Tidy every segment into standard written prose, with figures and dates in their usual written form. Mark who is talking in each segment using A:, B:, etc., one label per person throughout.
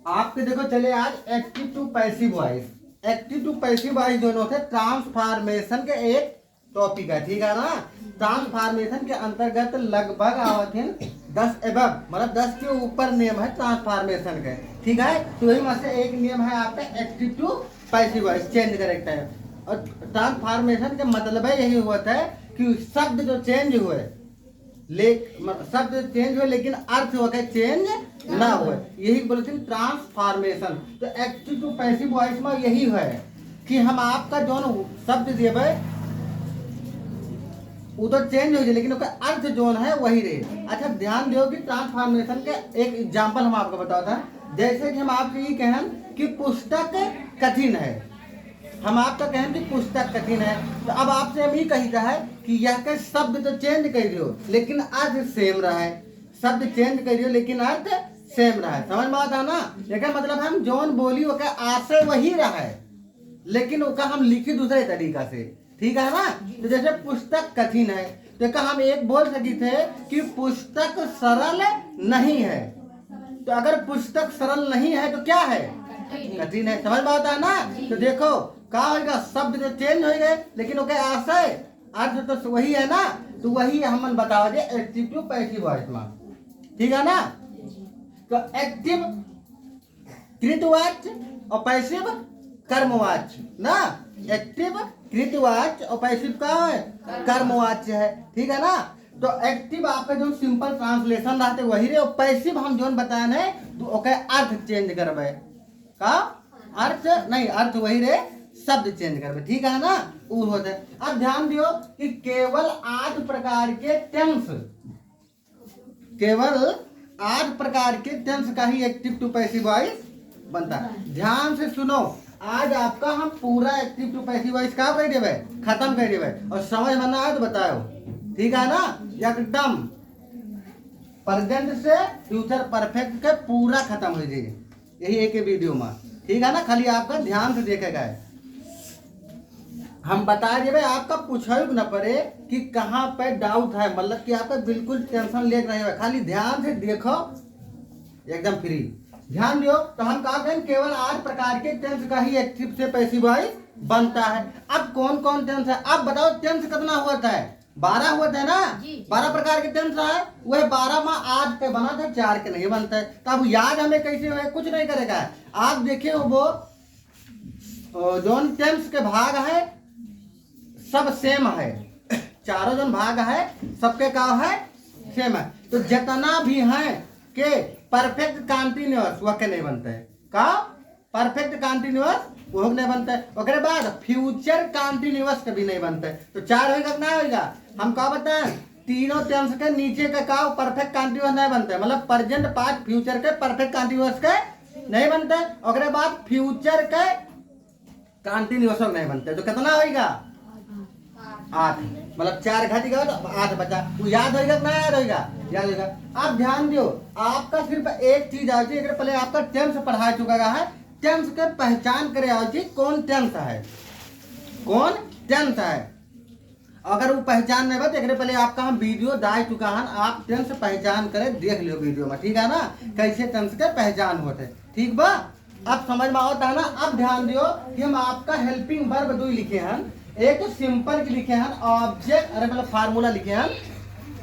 A: आपके देखो चले आज active to passive voice. Active to passive voice दोनों थे ट्रांसफॉर्मेशन के एक टॉपिक है, ठीक है ना। ट्रांसफॉर्मेशन के अंतर्गत लगभग आवथिन 10 एबव मतलब 10 के ऊपर नियम है ट्रांसफॉर्मेशन के, ठीक है। तो वही में से एक नियम है आपका active to passive voice, change correct है। और ट्रांसफॉर्मेशन का मतलब है यही होता है कि शब्द जो चेंज हुए शब्द चेंज हुए लेकिन अर्थ वह चेंज ना हुए, यही बोलते हैं ट्रांसफॉर्मेशन। तो एक्टिव टू पैसिव वॉइस में यही है कि हम आपका जो शब्द देवे वो तो चेंज हो जाए लेकिन उसका अर्थ जो है वही रहे। अच्छा ध्यान दो कि ट्रांसफॉर्मेशन के एक एग्जांपल हम आपको बताता जैसे कि हम आपको ये कहें कि पुस्तक कठिन है, हम आपका कहें कि पुस्तक कठिन है, तो अब आपसे हम ये कहता है कि यह के शब्द तो चेंज कर दियो लेकिन अर्थ सेम रहा है। शब्द चेंज कर दियो लेकिन अर्थ सेम रहा है, समझ में आता ना। लेकिन मतलब हम जोन बोली का आशय वही रहा है लेकिन उसका हम लिखी दूसरे तरीका से, ठीक है ना। तो जैसे पुस्तक कठिन है तो हम एक बोल सकी थे कि पुस्तक सरल नहीं है। तो अगर पुस्तक सरल नहीं है तो क्या है, कठिन है, समझ में आता है ना। तो देखो क्या होगा, शब्द तो चेंज हो गए लेकिन ओके आशय अर्थ तो वही है ना। तो वही हम बताओगे एक्टिव टू पैसिव वॉइस में, ठीक है ना। तो एक्टिव कृतवाच्य और पैसिव कर्मवाच्य ना। एक्टिव कृतवाच्य और पैसिव का है कर्मवाच्य है, ठीक है ना। तो एक्टिव आपका जो सिंपल ट्रांसलेशन रहते वही रहे, और पैसिव हम जो बताए है तो ओके अर्थ चेंज करवे का अर्थ नहीं, अर्थ वही रहे, शब्द चेंज करवे, ठीक है ना। वो होता है। अब ध्यान दियो कि केवल 8 प्रकार के टेंस, केवल 8 प्रकार के टेंस का ही एक्टिव टू पैसिव वॉइस बनता है। ध्यान से सुनो, आज आपका हम पूरा एक्टिव टू पैसिव वॉइस का कर देवे, खत्म कर देवे, और समझ में ना आए तो बताओ, ठीक है ना। एकदम प्रेजेंट से फ्यूचर परफेक्ट के पूरा खत्म हो जाए यही एक वीडियो में, ठीक है ना। खाली आपका ध्यान से देखेगा, हम बता देवे आपका पूछो न पड़े कि कहाँ पे डाउट है, मतलब कि आपका बिल्कुल टेंशन ले रहे हो, खाली ध्यान से देखो एकदम फ्री ध्यान दियो। तो हम कहा करें केवल 8 प्रकार के टेंस का ही एक्टिव से पैसिव वॉइस बनता है। अब कौन कौन टेंस है, अब बताओ टेंस कितना हुआ था, 12 हुआ था ना। 12 प्रकार के टेंस है, वह 12 में 8 पे बना था, 4 के नहीं बनता है। तो अब याद हमें कैसे है, कुछ नहीं करेगा। आप देखिए वो जोन टेंस के भाग है सब सेम है, चारों जन भाग है सबके का है सेम है। तो जितना भी है के परफेक्ट कंटीन्यूअस वह के नहीं बनता है, का परफेक्ट कंटीन्यूअस वो नहीं बनता है। उसके बाद फ्यूचर कंटीन्यूअस कभी नहीं बनता है। तो 4 होगा ना होगा, हम क्या बताएं तीनों टेंस के नीचे का परफेक्ट कंटीन्यूअस नहीं बनता है, मतलब प्रेजेंट पास्ट फ्यूचर के परफेक्ट कंटीन्यूअस के नहीं बनता है। उसके बाद फ्यूचर के कंटीन्यूअस नहीं बनता है। तो कितना होगा 8, मतलब 4 घटेगा तो 8 बचा, वो याद होगा ना याद होगा, याद होगा। आप ध्यान दियो, आपका सिर्फ एक चीज आ जाए, पहले आपका टेंस पढ़ा चुका है, टेंस के पहचान करे आओ जी कौन टेंस है, कौन टेंस है। अगर वो पहचान नहीं बा तो पहले आपका हम वीडियो डाल चुका है, आप टेंस पहचान करे देख लियो वीडियो में, ठीक है ना, कैसे टेंस के पहचान होते, ठीक बा। अब समझ में आता है ना। अब ध्यान दियो कि हम आपका हेल्पिंग वर्ब 2 लिखे हैं, एक तो सिंपल के लिखे हैं ऑब्जेक्ट, अरे मतलब फार्मूला लिखे हैं,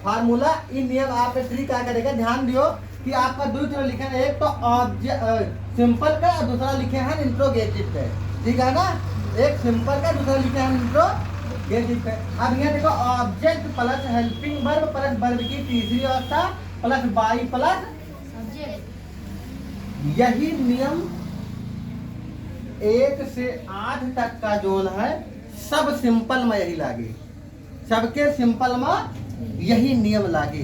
A: फार्मूला इन नियम आप 3 क्या करेगा, ध्यान दियो कि आपका 2 तरह लिखे हैं, एक तो ऑब्जेक्ट सिंपल का और दूसरा लिखे हैं इंट्रोगेटिव पे, ठीक है ना। एक सिंपल का दूसरा लिखे हैं इंट्रोगेटिव पे। अब यहाँ देखो object plus helping verb plus verb की तीसरी अवस्था प्लस बाई प्लस, यही नियम 1 से 8 तक का जोन है सब सिंपल में यही लागे, सबके सिंपल में यही नियम लागे,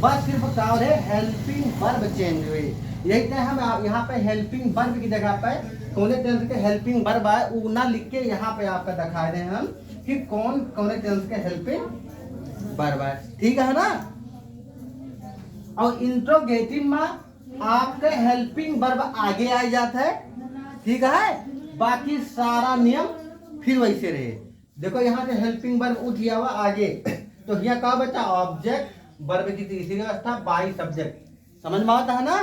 A: बस सिर्फ क्या है हेल्पिंग वर्ब चेंज हुए। यही तो हम यहाँ पे हेल्पिंग वर्ब की जगह पे कौन टेंस के हेल्पिंग वर्ब है वो ना लिख के यहाँ पे आपका दिखा रहे हैं हम कि कौन टेंस के हेल्पिंग वर्ब है, ठीक है ना। और इंट्रोगेटिव में आपके हेल्पिंग वर्ब आगे आ जाता है, ठीक है, बाकी सारा नियम फिर वैसे रहे। देखो यहाँ से हेल्पिंग वर्ब उठ गया हुआ आगे, तो यहाँ क्या बचा ऑब्जेक्ट वर्ब की तीसरी अवस्था बाई सब्जेक्ट, समझ में आता है ना।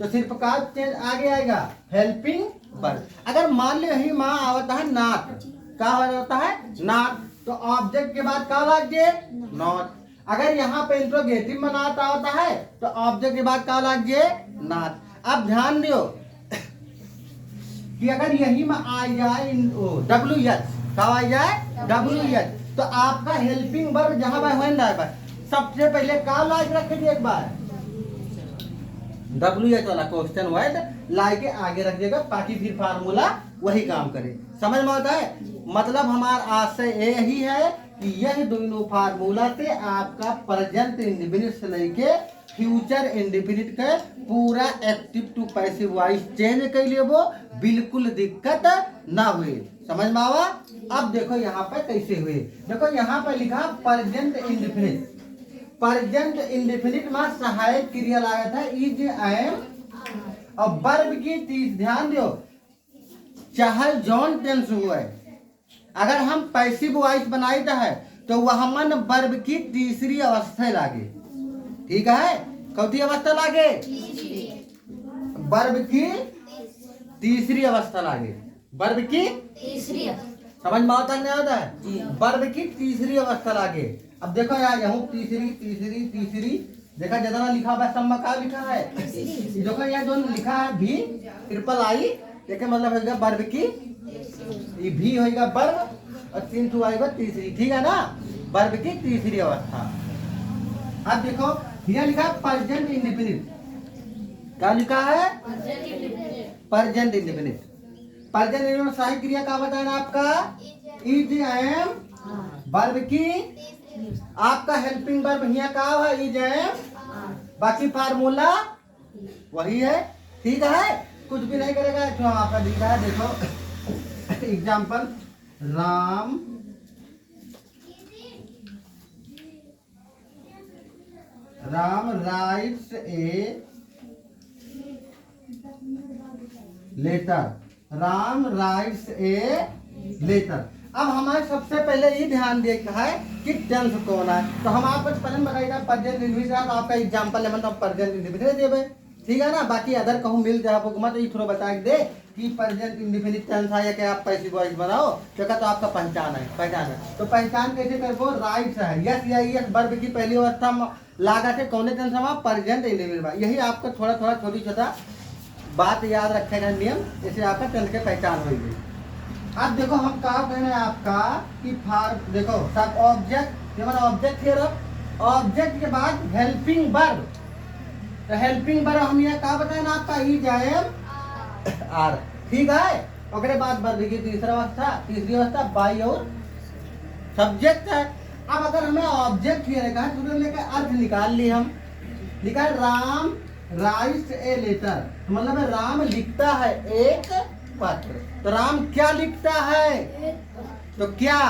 A: तो सिर्फ का चेंज आगे आएगा हेल्पिंग वर्ब। अगर मान लो यही माँ आवता है नॉट, क्या होता है नॉट, तो ऑब्जेक्ट के बाद क्या लग जाए नॉट। अगर यहाँ पे इंट्रोगेटिव में नॉट आता है तो ऑब्जेक्ट के बाद क्या लग जाए नॉट। अब ध्यान दियो कि अगर यही में आ जाए डब्ल्यू एच, क्या आ जाए डब्ल्यू एच, तो आपका हेल्पिंग वर्ब जहां पर हो सबसे पहले क्या लाइक रखेंगे एक बार डब्ल्यू एच वाला क्वेश्चन वर्ड ला के आगे रख देगा, ताकि फिर फार्मूला वही काम करे। समझ में आता है। मतलब हमारा आशय यही है कि यह दोनों फार्मूला से आपका प्रेजेंट इंडेफिनिट से लेके फ्यूचर इंडेफिनिट के पूरा active to passive voice change कर लिए वो बिल्कुल दिक्कत ना हुए। समझ में आवा। अब देखो यहाँ पे कैसे हुए, देखो यहाँ पे लिखा प्रेजेंट इंडेफिनिट। प्रेजेंट इंडेफिनिट में सहायक क्रिया लागत है इज एम और वर्ब की तीस, ध्यान दो चाहे जॉन टेंस हुआ है। अगर हम पैसिव वॉइस बनाई है तो वह मन वर्ब की तीसरी अवस्था लागे। ठीक है, कौथी अवस्था लागे वर्ब की तीसरी अवस्था लागे, वर्ब की तीसरी। समझ में आता नहीं आता है, वर्ब की तीसरी अवस्था लागे। अब देखो यार यहाँ तीसरी तीसरी तीसरी देखा जितना लिखा हुआ सब में क्या लिखा है, देखो यहाँ जो लिखा है भी ट्रिपल आई, देखे मतलब होगा वर्ब की, ये भी होगा वर्ब और तीन टू आएगा तीसरी। ठीक है ना, वर्ब की तीसरी अवस्था। अब देखो यहाँ लिखा है प्रेजेंट इंडेफिनिट, क्या लिखा है प्रेजेंट इंडेफिनिट। प्रेजेंट इंडेफिनिट सहायक क्रिया का बताना आपका इज एम, वर्ब की आपका हेल्पिंग वर्ब यहाँ का है इज एम, बाकी फार्मूला वही है। ठीक है, कुछ भी नहीं करेगा। जो आपका दिख रहा है देखो example, Ram writes a letter, Ram writes a letter. अब हमारे सबसे पहले ये ध्यान देखा है कि टेंस कौन है, तो हम आपको पहले बताइएगा प्रेजेंट इंडेफिनिट, आपका एग्जांपल है मतलब प्रेजेंट इंडेफिनिट देबे। ठीक है ना, बाकी अदर कहूँ मिल जाए आपको मत ये थोड़ा बता दे कि प्रेजेंट इंडेफिनिट टेंस है या कि आप पैसिव वॉइस बनाओ तो क्या, तो आपका पहचान है। तो पहचान कैसे करबो, राइट्स है यस या यस वर्ब की पहली अवस्था में लागा थे कौन टेंस में प्रेजेंट इंडेफिनिट। यही आपको थोड़ा थोड़ा छोटी छोटा बात याद रखेगा नियम, इससे आपका टेंस के पहचान होगी। अब देखो हम क्या कहना है आपका कि देखो सब ऑब्जेक्ट, ऑब्जेक्ट हियर, ऑब्जेक्ट के बाद हेल्पिंग वर्ब, तो हेल्पिंग वर्ब हम यहाँ क्या बताना आपका इज एम आर। ठीक है, ओकरे बाद वर्ब की तीसरी अवस्था बाई और सब्जेक्ट है। अब अगर हमें ऑब्जेक्ट हियर का तो लेकर अर्थ निकाल ली, हम लिखा राम राइट्स ए लेटर, मतलब राम लिखता है एक पत्र। तो राम क्या लिखता है, तो क्या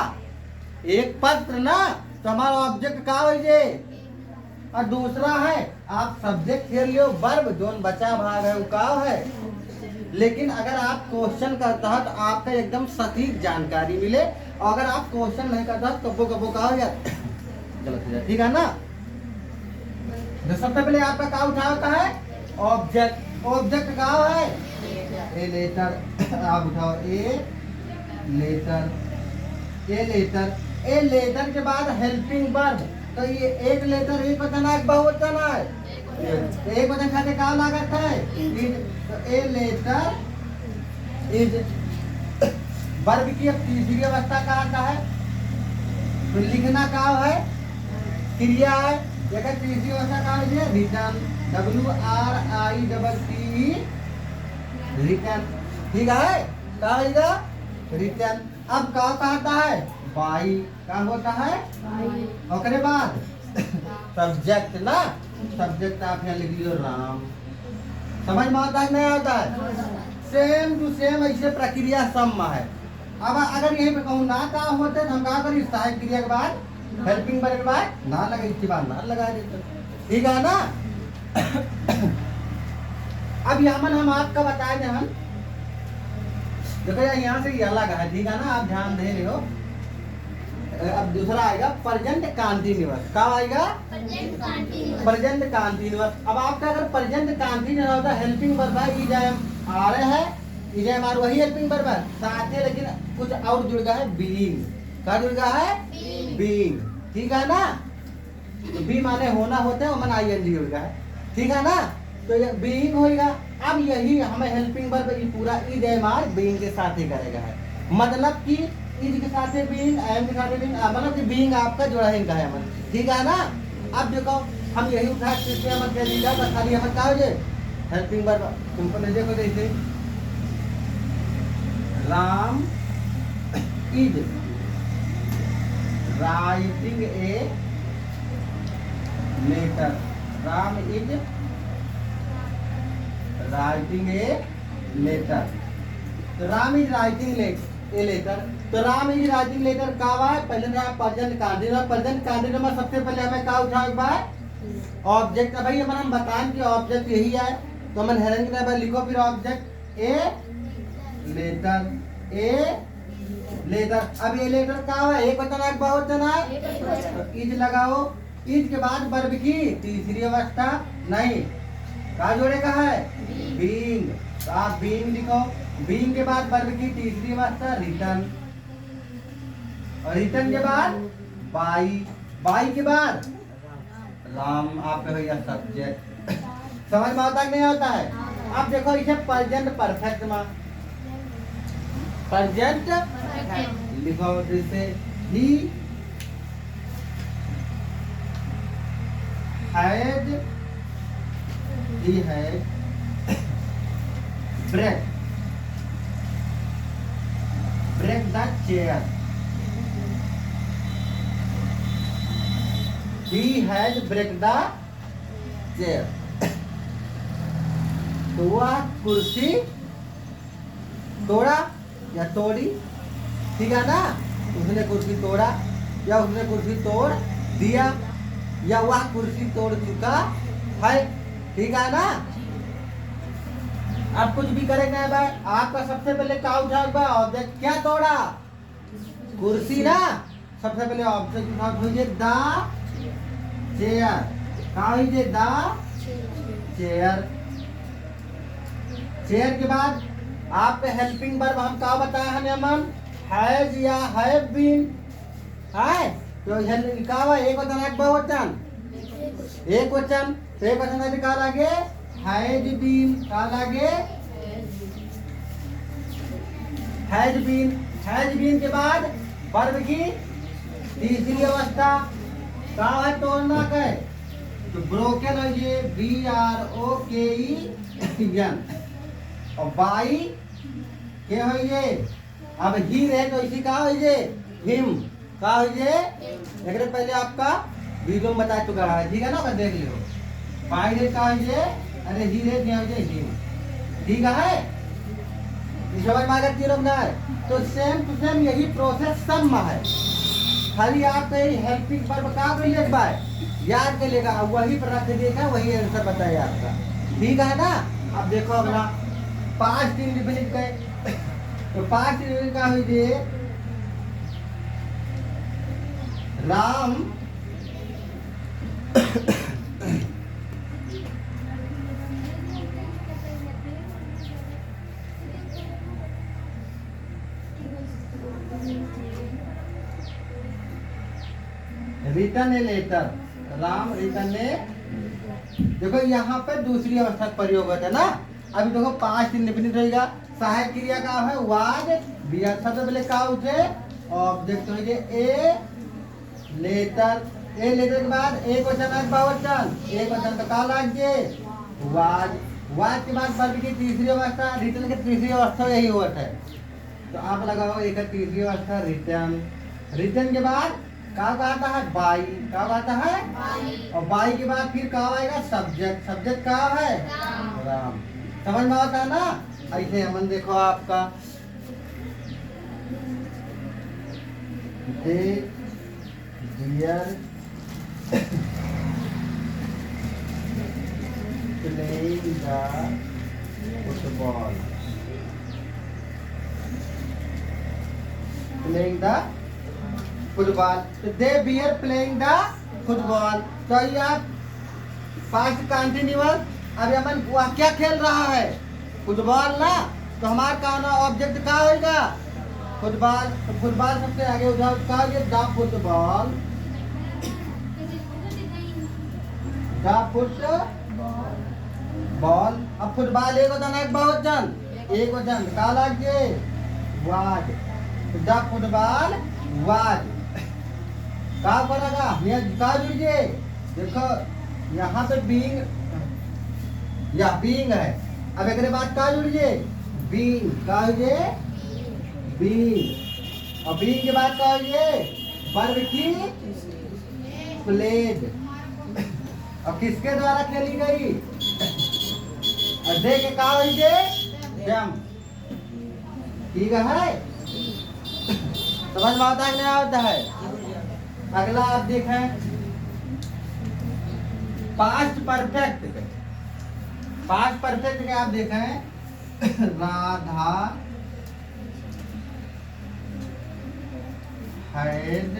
A: एक पत्र ना, तो हमारा ऑब्जेक्ट क्या हो जाए। और दूसरा है आप सब्जेक्ट खेल लियो वर्ब जो बचा भाग है वो क्या है। लेकिन अगर आप क्वेश्चन करता है तो आपका एकदम सटीक जानकारी मिले, और अगर आप क्वेश्चन नहीं करता तो कबो कबो क्या हो जाता गलत हो जाए। ठीक है ना, तो सबसे पहले आपका क्या उठा होता है ऑब्जेक्ट, ऑब्जेक्ट क्या है ए लेटर, आप उठाओ a letter, a letter, a letter के बाद हेल्पिंग वर्ब, तो ये एक लेटर एक वचन है बहुवचन है, तो एक वचन खाते क्या लागत है इज, तो ए लेटर इज। वर्ब की अब तीसरी अवस्था कहाँ का है, तो लिखना क्या है क्रिया है, देखा तीसरी अवस्था कहाँ है रिटर्न, WRITT रिटर्न। ठीक है, क्या होगा रिटर्न। अब क्या कहता है बाई, क्या होता है ओकरे बाद सब्जेक्ट ना, सब्जेक्ट आप यहाँ लिख लो राम। समझ में आता है नहीं आता है, सेम टू सेम ऐसे प्रक्रिया सब में है। अब अगर यहीं पे कहूँ ना क्या होते तो हम क्या करें सहायक क्रिया के बाद हेल्पिंग वर्ब के बाद ना लगे, इसके बाद ना लगा देते। ठीक है ना। अब यहाँ हम आपका बताए हम देखो यार यहाँ से ये अलग है। ठीक है ना, आप ध्यान दे रहे हो अब दूसरा आएगा प्रेजेंट कंटिन्यूअस। कब आएगा? Present continuous. अब आपका अगर प्रेजेंट कंटिन्यूअस होता है, हेल्पिंग वर्ब है, इज एम आ रहे है, इज एम आर वही हेल्पिंग वर्ब है, साथ ही लेकिन कुछ और जुड़ गया है, बीइंग। क्या जुड़ गया है? बीइंग। ठीक है ना? तो बी माने होना होते हैं, मन आईएनजी जुड़ गया है। ठीक है ना? तो ये बीइंग होएगा। अब यही हमें हेल्पिंग वर्ब ये पूरा इज एम आर बीइंग के साथ ही करेगा है, मतलब कि इज के साथ बीइंग, एम के साथ बीइंग, मतलब कि बीइंग आपका जुड़ा ही है मन। ठीक है ना? अब देखो हम यही उठा के हम कह दीजिए तो खाली हम क्या हो जाए हेल्पिंग वर्ब सिंपल है। देखो जैसे Ram is writing a letter. Ram is writing a letter. तो Ram is writing a letter. तो राम इज राइटिंग लेटर का है पहले प्रेजेंट कंटिन्यूअस। प्रेजेंट कंटिन्यूअस में सबसे पहले हमें क्या उठाना है? ऑब्जेक्ट। भाई हम बताएं कि ऑब्जेक्ट यही है, तो हम हेरेंगे लिखो फिर object a letter. A letter. अब ये लेटर का है? एक वचन है, बहुवचन है? तो इज लगाओ। इज के बाद वर्ब की तीसरी अवस्था नहीं, क्या जोड़ेगा है? बीइंग। तो आप बीइंग लिखो। बीइंग के बाद वर्ब की तीसरी अवस्था रिटर्न, और रिटर्न के बाद बाई। बाई के बाद राम आपका हो गया सब्जेक्ट। समझ में आता नहीं आता है? अब देखो इसे प्रेजेंट परफेक्ट में प्रेजेंट लिखो जैसे he had break the chair. He has break the chair. तो वह कुर्सी तोड़ा या तोड़ी। ठीक है ना? उसने कुर्सी तोड़ा या उसने कुर्सी तोड़ दिया या वह कुर्सी तोड़ चुका है। ठीक है ना? आप कुछ भी करेंगे भाई, आपका सबसे पहले क्या उठा? ऑब्जेक्ट। क्या तोड़ा? कुर्सी ना। सबसे पहले ऑब्जेक्ट उठा दीजिए द चेयर। कहा लीजिए द चेयर। चेयर के बाद आपके हेल्पिंग वर्ब हम क्या बताया है नियमन? हैज या हैव बीन है। तो क्या हुआ? एक वचन एक बहुवचन? एक वचन। तो एक वचन में क्या लगे? Has been. क्या लगे? Has been. हैज बीन के बाद वर्ब की तीसरी अवस्था क्या है? तोड़ना का है। तो ब्रोकन है ये BROKEN। और बाई क्या है ये? अब ही रहे तो इसी का है ये हिम। का है ये? एक पहले आपका वीडियो में बता चुका है। ठीक है ना? देख लियो। बाई रे का है ये? अरे ही रे क्या है? हिम। ठीक है? समझ में आ गया तीनों ना है? तो सेम टू सेम यही प्रोसेस सब में है, खाली आप कहीं हेल्पिंग वर्ब का एक बार याद कर लेगा, वही पर रख देगा, वही आंसर बताएगा आपका। ठीक है ना? अब देखो अपना 5 इंडिपेंडेंट गए तो 5 इंडिपेंडेंट का हुई Ram return a letter. Ram return a. देखो यहाँ पे दूसरी अवस्था का प्रयोग होता है ना। अभी देखो 5 इंडिपेंडेंट रहेगा। सहायक क्रिया का है वाज बिया। सबसे पहले क्या उठे? ऑब्जेक्ट हो ए लेटर। ए लेटर के बाद एक वचन है बहुवचन। एक वचन का क्या लागे? वाज। वाज के बाद वर्ब की तीसरी अवस्था। रिटर्न की तीसरी अवस्था यही होता है। तो आप लगाओ एक तीसरी अवस्था रिटर्न। रिटर्न के बाद क्या आता है? बाई। क्या आता है? और बाई के बाद फिर क्या आएगा? सब्जेक्ट। सब्जेक्ट क्या है? राम। समझ में आता है ना? ऐसे हम देखो आपका dear playing the football. Playing the football, तो they bear playing the football. तो ये आप पास्ट कंटिन्यूअस, अब अमन वह क्या खेल रहा है, फुटबॉल ना, तो हमारा कौन ऑब्जेक्ट क्या होगा, फुटबॉल। तो फुटबॉल सबसे आगे उठाओ, क्या होगा, द फुटबॉल, द फुटबॉल। अब फुटबॉल एक वचन है बहुवचन, एक वचन का लगे वाज, द फुटबॉल वाज का पड़ेगा, ये का जुड़िए, देखो यहाँ पे बीइंग या बीइंग है, अब एक बात का जुड़िए, बीइंग का जुड़िए, बीइंग, और बीइंग के बाद का जुड़िए वर्ब की प्लेड, और किसके द्वारा खेली गई, और दे के का जुड़िए जम, ठीक है, समझ में आता है नहीं आता है। अगला आप देखें पास्ट परफेक्ट के, पास्ट परफेक्ट के आप देखें राधा हैड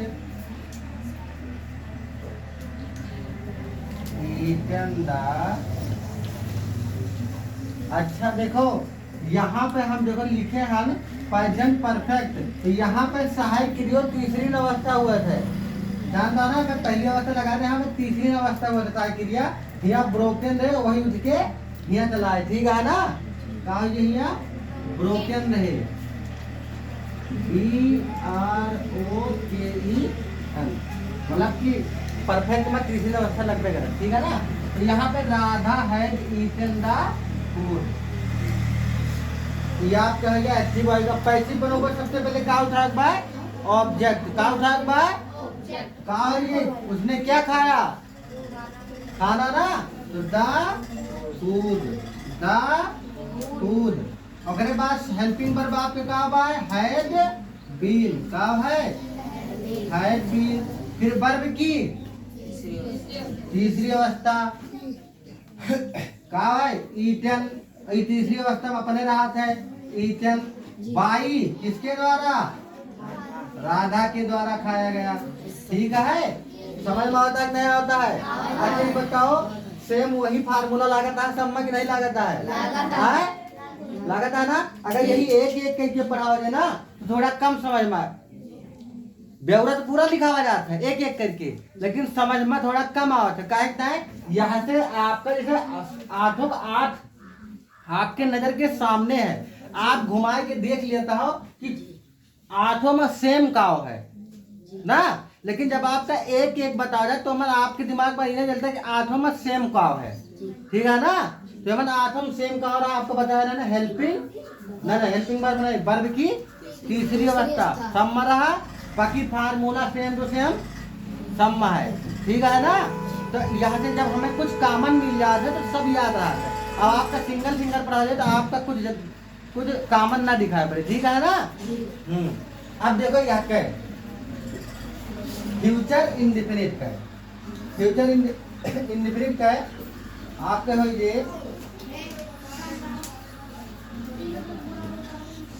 A: ईटन द, अच्छा देखो यहाँ पे हम देखो लिखे हैं प्रेजेंट परफेक्ट, तो यहाँ पे सहायक क्रिया तीसरी अवस्था हुआ था, जानता ना कि पहली अवस्था लगाते हैं, हमें तीसरी अवस्था हुआ था क्रिया, यहाँ ब्रोकन रहे वही उठ के यहाँ चलाए, ठीक है ना, कहा यहाँ ब्रोकन रहे, BROKEN, मतलब कि परफेक्ट में तीसरी अवस्था लगते कर, ठीक है ना। तो यहाँ पे Radha had eaten the food, ये आप कहेंगे एक्टिव आएगा, पैसिव बनोगे सबसे पहले क्या उठाक बाय ऑब्जेक्ट, क्या उठाक बाय कहा, ये उसने क्या खाया, खाना ना, तो द फूड, द फूड। अगर बात हेल्पिंग वर्ब आपके कहा बाय हैड बीन, का है हैड बीन, फिर वर्ब की तीसरी अवस्था का है ईटन, तीसरी अवस्था में अपने राहत है ईटन बाई, किसके द्वारा, राधा के द्वारा खाया गया, ठीक है, समझ में आता है नहीं आता है। अच्छा ये बताओ सेम वही फार्मूला लागता है सब में कि नहीं लागता है, लागता है ना। अगर यही एक एक करके पढ़ावा जाए ना तो थोड़ा कम समझ में, ब्यौरा तो पूरा लिखावा जाता है एक एक करके, लेकिन समझ में थोड़ा कम आता है, कहता है यहाँ से आपका जैसे आठों आठ आपके नजर के सामने है, आप घुमा के देख लेता हो कि आठों में सेम काव है ना, लेकिन जब आपका एक एक बता जाए तो मतलब आपके दिमाग में ये चलता है कि आठों में सेम काव है, ठीक है ना। तो मतलब आठों में सेम काव रहा आपको बताया ना, हेल्पिंग ना, हेल्पिंग वर्ब नहीं, वर्ब की तीसरी अवस्था सम में रहा, बाकी फार्मूला सेम टू सेम सम में है, ठीक है ना। तो यहाँ से जब हमें कुछ कॉमन मिल जाता है तो सब याद रहा है, अब आपका सिंगल सिंगल पढ़ा जाए तो आपका कुछ कॉमन ना दिखाई पड़े, ठीक है ना। अब देखो यहाँ के फ्यूचर इंडिफिनिट का, फ्यूचर इंडिफिनिट का आपके हो ये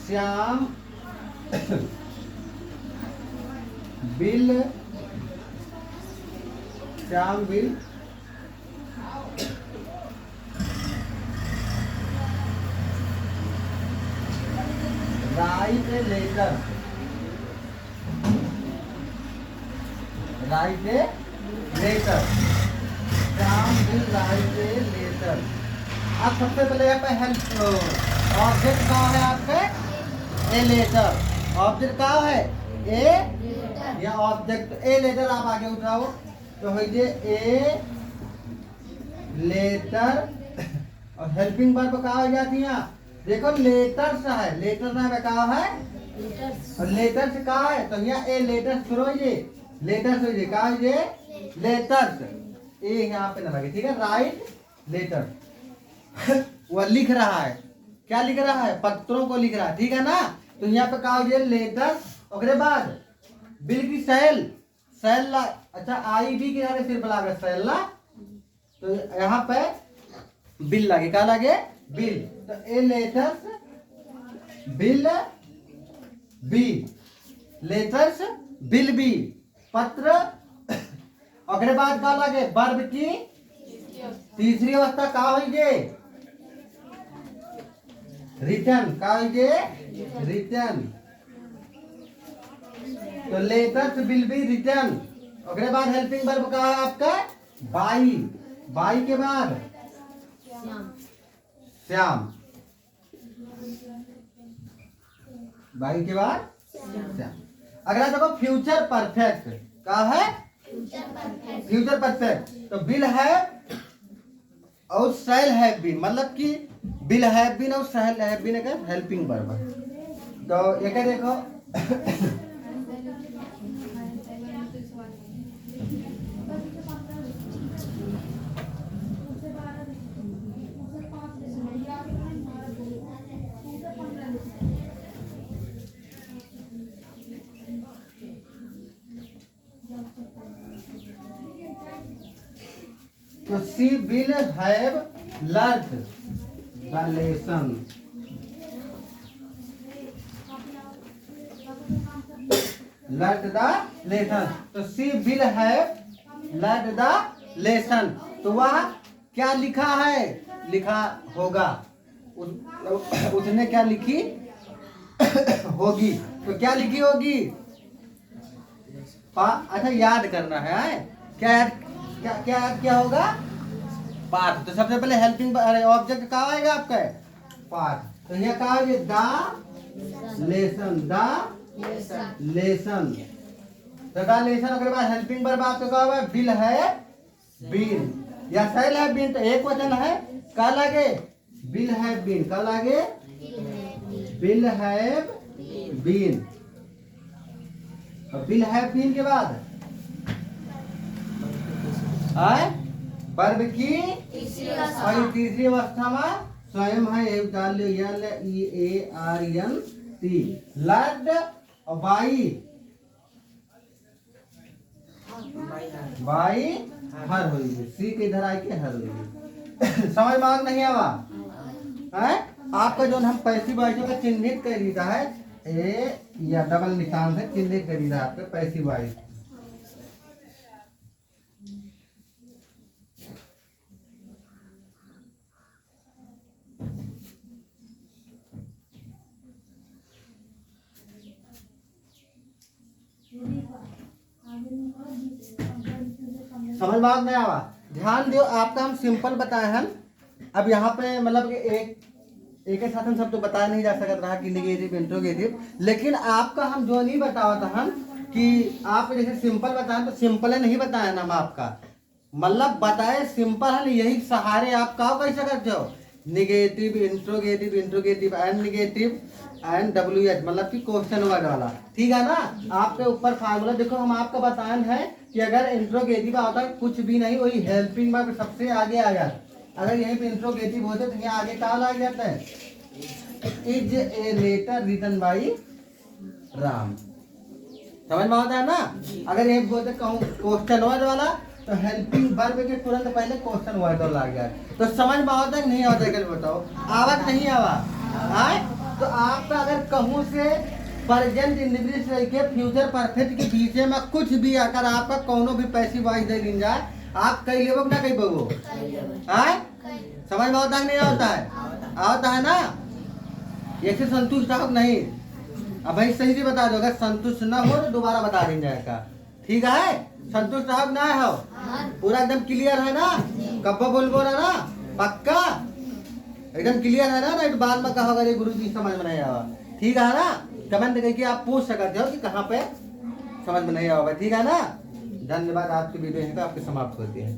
A: Shyam will, Shyam will write a letter, write a letter, Shyam will write a letter. अब सबसे पहले यहाँ पे हेल्प ऑब्जेक्ट क्या है आपके, ए लेटर, ऑब्जेक्ट क्या है ए या ऑब्जेक्ट, ए लेटर आप आगे उठाओ तो हो जे ए लेटर, और हेल्पिंग वर्ब कहा हो जाती है, देखो लेटर्स है, लेटर ना कहा है, और लेटर्स कहा है, तो यहाँ ए लेटर्स करो, ये लेटर्स हो, ये कहा ये लेटर्स, ए यहाँ पे ना लगे, ठीक है, राइट लेटर वह लिख रहा है, क्या लिख रहा है, पत्रों को लिख रहा है, ठीक है ना। तो यहाँ पे कहा ये लेटर्स, उसके बाद बिल की सेल, सेल ला, अच्छा आई भी किनारे सिर्फ लगे सेल ला, तो यहाँ पे बिल लगे, क्या लगे बिल, तो a letters will be, letters will be पत्र, ओकरे बाद का लगे वर्ब की तीसरी अवस्था का होइए रिटर्न, का होइए रिटर्न। तो लेटर्स विल बी रिटर्न, ओकरे बाद हेल्पिंग वर्ब का है आपका बाई, बाई के बाद श्याम, बाई के बाद श्याम। अगला देखो फ्यूचर परफेक्ट का है फ्यूचर परफेक्ट, तो विल हैव और शैल हैव बीन, मतलब कि विल हैव बीन और शैल हैव बीन का हेल्पिंग वर्ब है। तो ये क्या देखो तो she will have learned the lesson, learned the lesson, तो she will have learned the lesson, तो वह क्या लिखा है, लिखा होगा, उसने क्या लिखी होगी, तो क्या लिखी होगी अच्छा याद करना है, क्या याद क्या क्या क्या होगा पाठ। तो सबसे पहले हेल्पिंग ऑब्जेक्ट कहाँ आएगा आपका पाठ, तो यहाँ कहा है द लेसन, द लेसन, तो द लेसन। अगर बाद हेल्पिंग वर्ब आपका कहा हुआ है विल है बीन या शैल है बीन, तो एक वचन है का लगे विल हैव बीन, का लगे विल हैव बीन, और विल हैव बीन के बाद वर्ब की तीसरी अवस्था में स्वयं है, डाल L E A R N T, लर्ड और बाई, बाई हर हुई, सी के इधर आई के हर हुई। समझ मांग नहीं आवा है आपका जो हम पैसिव वॉइस का चिन्हित कर दी है ए या डबल निशान से चिन्हित कर दी है आपके पैसिव वॉइस। समझ में नहीं आवा, ध्यान दो, आपका हम सिंपल बताए हैं। अब यहाँ पे मतलब एक साथ हम सब तो बताया नहीं जा सकता रहा कि निगेटिव इंट्रोगेटिव, लेकिन आपका हम जो नहीं बताया था हम कि आप जैसे सिंपल बताएं तो सिंपल है नहीं बताया ना हम आपका, मतलब बताए सिंपल है, यही सहारे आप का कैसे करते हो negative interrogative, interrogative and negative and WH मतलब कि क्वेश्चन वर्ड वाला, ठीक है ना। आपके ऊपर फार्मूला देखो हम आपका बताएं है कि अगर इंट्रोगेटिव आता है कुछ भी नहीं वही हेल्पिंग वर्ब सबसे आगे आ जाता, अगर यहीं पे इंट्रोगेटिव होते तो यहाँ आगे क्या लग जाता है is a letter written by Ram, समझ में आता है ना। अगर यही बोलते कहूँ क्वेश्चन वर्ड वाला तो हेल्पिंग वर्ब के तुरंत पहले क्वेश्चन वर्ड लग गया, तो समझ में आता है नहीं आता है बताओ, आवाज नहीं आवा है। तो आपका अगर कहूँ से प्रेजेंट इंडिविजुअल लेके फ्यूचर परफेक्ट के बीच में कुछ भी आकर आपका कोनो भी पैसिव वॉइस दे दी जाए, आप कई लेवो ना कई बगो है, समझ में आता नहीं आता है, आता है ना। ऐसे संतुष्ट हो नहीं, अब भाई सही से बता दो, अगर संतुष्ट ना हो तो दोबारा बता दें जाएगा, ठीक है। संतुष्ट हो ना हो पूरा एकदम क्लियर है ना, कब बोल ना पक्का एकदम क्लियर है ना, नहीं तो बाद में कहा अगर गुरु जी समझ में नहीं आवा, ठीक है ना। कमेंट करके आप पूछ सकते हो कि कहाँ पे समझ में नहीं आवा, ठीक है ना। धन्यवाद, आपकी वीडियो यहीं पे आपकी समाप्त होती है।